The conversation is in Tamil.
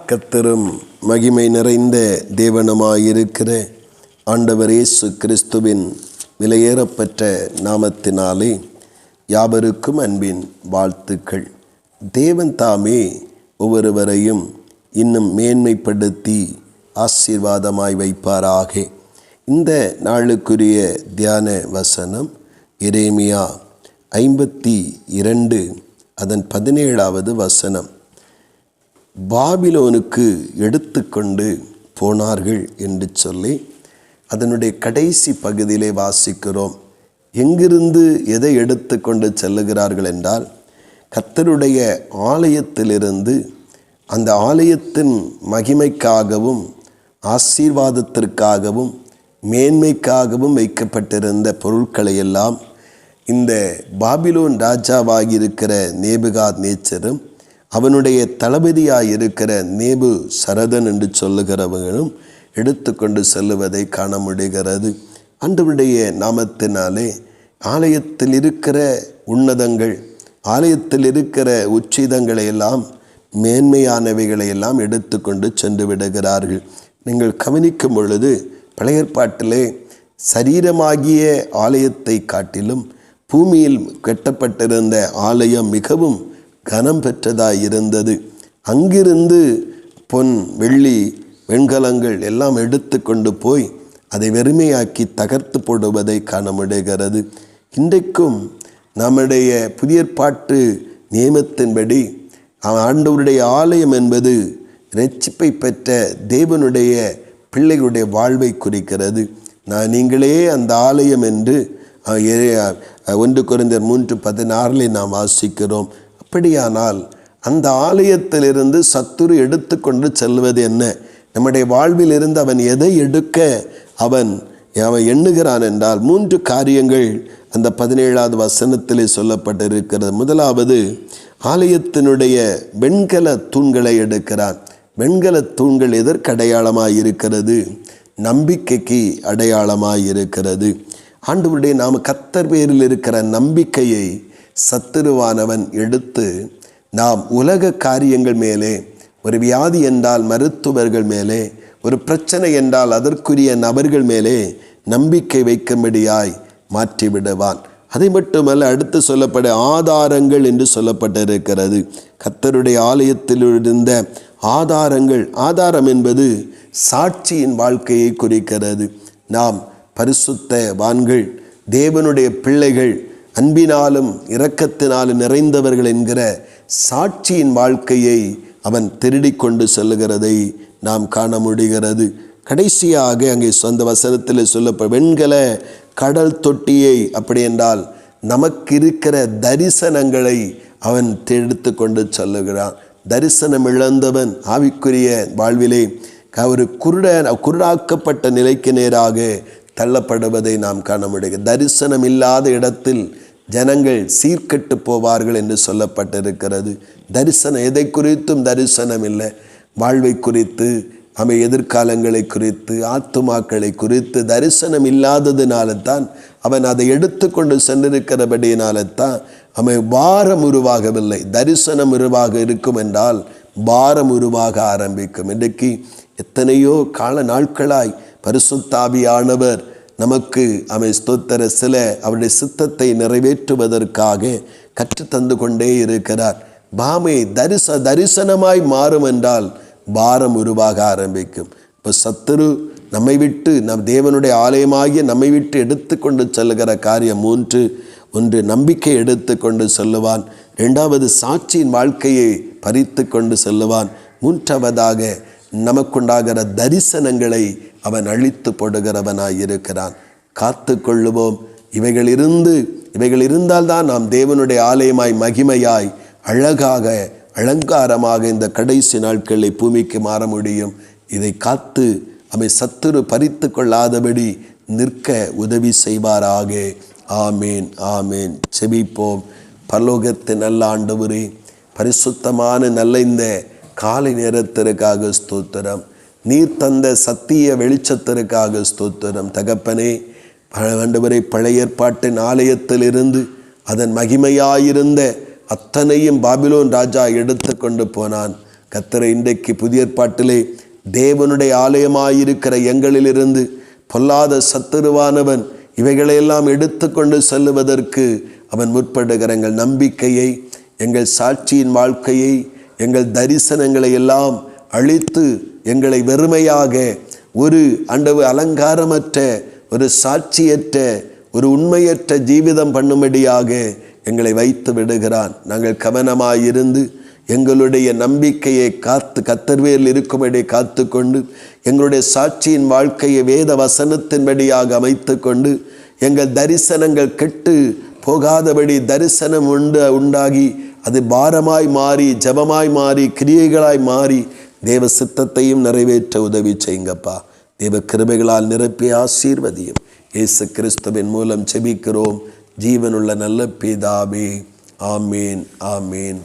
கர்த்தரும் மகிமை நிறைந்த தேவனுமாயிருக்கிற ஆண்டவர் இயேசு கிறிஸ்துவின் விலையேறப்பெற்ற நாமத்தினாலே யாவருக்கும் அன்பின் வாழ்த்துக்கள். தேவன் தாமே ஒவ்வொருவரையும் இன்னும் மேன்மைப்படுத்தி ஆசீர்வாதமாய் வைப்பாராக. இந்த நாளுக்குரிய தியான வசனம் எரேமியா 52 அதன் 17வது வசனம். பாபிலோனுக்கு எடுத்துக்கொண்டு போனார்கள் என்று சொல்லி அதனுடைய கடைசி பகுதியிலே வாசிக்கிறோம். எங்கிருந்து எதை எடுத்து கொண்டு செல்லுகிறார்கள் என்றால், கர்த்தருடைய ஆலயத்திலிருந்து அந்த ஆலயத்தின் மகிமைக்காகவும் ஆசீர்வாதத்திற்காகவும் மேன்மைக்காகவும் வைக்கப்பட்டிருந்த பொருட்களை எல்லாம் இந்த பாபிலோன் ராஜாவாகியிருக்கிற நேபுகாத்நேச்சரும் அவனுடைய தளபதியாயிருக்கிற நேபு சரதன் என்று சொல்லுகிறவர்களும் எடுத்துக்கொண்டு செல்லுவதை காண முடிகிறது. ஆண்டவருடைய நாமத்தினாலே ஆலயத்தில் இருக்கிற உன்னதங்கள், ஆலயத்தில் இருக்கிற உச்சிதங்களை எல்லாம், மேன்மையானவைகளை எல்லாம் எடுத்துக்கொண்டு சென்று விடுகிறார்கள். நீங்கள் கவனிக்கும் பொழுது பழைய ஏற்பாட்டிலே சரீரமாகிய ஆலயத்தை காட்டிலும் பூமியில் கட்டப்பட்டிருந்த ஆலயம் மிகவும் கனம் பெற்றதாய் இருந்தது. அங்கிருந்து பொன், வெள்ளி, வெண்கலங்கள் எல்லாம் எடுத்து கொண்டு போய் அதை வெறுமையாக்கி தகர்த்து போடுவதை காண முடிகிறது. இன்றைக்கும் நம்முடைய புதிய ஏற்பாட்டு நியமத்தின்படி ஆண்டவருடைய ஆலயம் என்பது இரட்சிப்பை பெற்ற தேவனுடைய பிள்ளைகளுடைய வாழ்வை குறிக்கிறது. நீங்களே அந்த ஆலயம் என்று 1 கொரிந்தியர் 3:16 நாம் வாசிக்கிறோம். அப்படியானால் அந்த ஆலயத்திலிருந்து சத்துரு எடுத்துக்கொண்டு செல்வது என்ன? நம்முடைய வாழ்வில் இருந்து அவன் எதை எடுக்க அவன் எண்ணுகிறான் என்றால் 3 காரியங்கள் அந்த 17வது வசனத்திலே சொல்லப்பட்டிருக்கிறது. முதலாவது, ஆலயத்தினுடைய வெண்கல தூண்களை எடுக்கிறான். வெண்கல தூண்கள் எதற்கு அடையாளமாய் இருக்கிறது? நம்பிக்கைக்கு அடையாளமாய் இருக்கிறது. ஆண்டவருடைய நாம கர்த்தர் பேரில் இருக்கிற நம்பிக்கையை சத்துருவானவன் எடுத்து நாம் உலக காரியங்கள் மேலே, ஒரு வியாதி என்றால் மருத்துவர்கள் மேலே, ஒரு பிரச்சனை என்றால் அதற்குரிய நபர்கள் மேலே நம்பிக்கை வைக்கும்படியாய் மாற்றிவிடுவான். அதை மட்டுமல்ல, அடுத்து சொல்லப்பட ஆதாரங்கள் என்று சொல்லப்பட்டிருக்கிறது. கர்த்தருடைய ஆலயத்தில் இருந்த ஆதாரங்கள். ஆதாரம் என்பது சாட்சியின் வாழ்க்கையை குறிக்கிறது. நாம் பரிசுத்தவான்கள், தேவனுடைய பிள்ளைகள், அன்பினாலும் இரக்கத்தினாலும் நிறைந்தவர்கள் என்கிற சாட்சியின் வாழ்க்கையை அவன் திருடி கொண்டு செல்லுகிறதை நாம் காண முடிகிறது. கடைசியாக அங்கே சொந்த வசனத்தில் சொல்லப்பட்ட வெண்கல கடல் தொட்டியை, அப்படி என்றால் நமக்கு இருக்கிற தரிசனங்களை அவன் எடுத்து கொண்டு செல்லுகிறான். தரிசனம் இழந்தவன் ஆவிக்குரிய வாழ்விலே ஒரு குருடாக்கப்பட்ட நிலைக்கு நேராக தள்ளப்படுவதை நாம் காண முடியும். தரிசனம் இல்லாத இடத்தில் ஜனங்கள் சீர்கெட்டு போவார்கள் என்று சொல்லப்பட்டிருக்கிறது. தரிசனம், எதை குறித்தும் தரிசனம் இல்லை. வாழ்வை குறித்து, எதிர்காலங்களை குறித்து, ஆத்துமாக்களை குறித்து தரிசனம் இல்லாததினால தான் அவன் அதை எடுத்து கொண்டு சென்றிருக்கிறபடியினால தான் பாரம் உருவாகவில்லை. தரிசனம் உருவாக இருக்கும் என்றால் பாரம் உருவாக ஆரம்பிக்கும். இன்றைக்கு எத்தனையோ கால நாட்களாய் பரிசுத்தாவியானவர் நமக்கு ஸ்தோத்திர சில அவருடைய சித்தத்தை நிறைவேற்றுவதற்காக கற்றுத்தந்து கொண்டே இருக்கிறார். தரிசனமாய் மாறும் என்றால் பாரம் உருவாக ஆரம்பிக்கும். இப்போ சத்துரு நம்மை விட்டு, நம் தேவனுடைய ஆலயமாகிய நம்மை விட்டு எடுத்து கொண்டு செல்லுகிற காரியம் 3. 1, நம்பிக்கை எடுத்து கொண்டு செல்லுவான். 2வது, சாட்சியின் வாழ்க்கையை பறித்து கொண்டு செல்லுவான். 3வதாக, நமக்குண்டாகிற தரிசனங்களை அவன் அழித்து போடுகிறவனாய் இருக்கிறான். காத்து கொள்ளுவோம். இவைகள் இருந்தால்தான் நாம் தேவனுடைய ஆலயமாய், மகிமையாய், அழகாக, அலங்காரமாக இந்த கடைசி நாட்களில் பூமிக்கு மாற முடியும். இதை காத்து சத்துரு பறித்து கொள்ளாதபடி நிற்க உதவி செய்வாராக. ஆமேன், ஆமேன். செபிப்போம். பரலோகத்தின் நல்ல ஆண்டவரே, பரிசுத்தமான நல்ல இந்த காலை நேரத்திற்காக ஸ்தோத்திரம். நீர் தந்த சத்திய வெளிச்சத்திற்காக ஸ்தோத்திரம். தகப்பனே, ஆண்டவரே, பழைய ஏற்பாட்டின் ஆலயத்தில் இருந்து அதன் மகிமையாயிருந்த அத்தனையும் பாபிலோன் ராஜா எடுத்து கொண்டு போனான். கர்த்தரை இன்றைக்கு புதிய ஏற்பாட்டிலே தேவனுடைய ஆலயமாயிருக்கிற எங்களிலிருந்து பொல்லாத சத்துருவானவன் இவைகளையெல்லாம் எடுத்துக்கொண்டு செல்லுவதற்கு அவன் முற்படுகிற எங்கள் நம்பிக்கையை, எங்கள் சாட்சியின் வாழ்க்கையை, எங்கள் தரிசனங்களை எல்லாம் அழித்து எங்களை வெறுமையாக ஒரு அலங்காரமற்ற, ஒரு சாட்சியற்ற, ஒரு உண்மையற்ற ஜீவிதம் பண்ணும்படியாக எங்களை வைத்து விடுகிறான். நாங்கள் கவனமாயிருந்து எங்களுடைய நம்பிக்கையை காத்து கர்த்தர்வேல் இருக்கும்படி காத்து கொண்டு எங்களுடைய சாட்சியின் வாழ்க்கையை வேத வசனத்தின்படியாக அமைத்து கொண்டு எங்கள் தரிசனங்கள் கெட்டு போகாதபடி தரிசனம் உண்டாகி அது பாரமாய் மாறி, ஜபமாய் மாறி, கிரியைகளாய் மாறி தேவ சித்தத்தையும் நிறைவேற்ற உதவி செய்யுங்கப்பா. தேவ கிருபைகளால் நிரப்பி ஆசீர்வதியும். இயேசு கிறிஸ்துவின் மூலம் செபிக்கிறோம் ஜீவனுள்ள நல்ல பிதாவே. ஆமீன், ஆமீன்.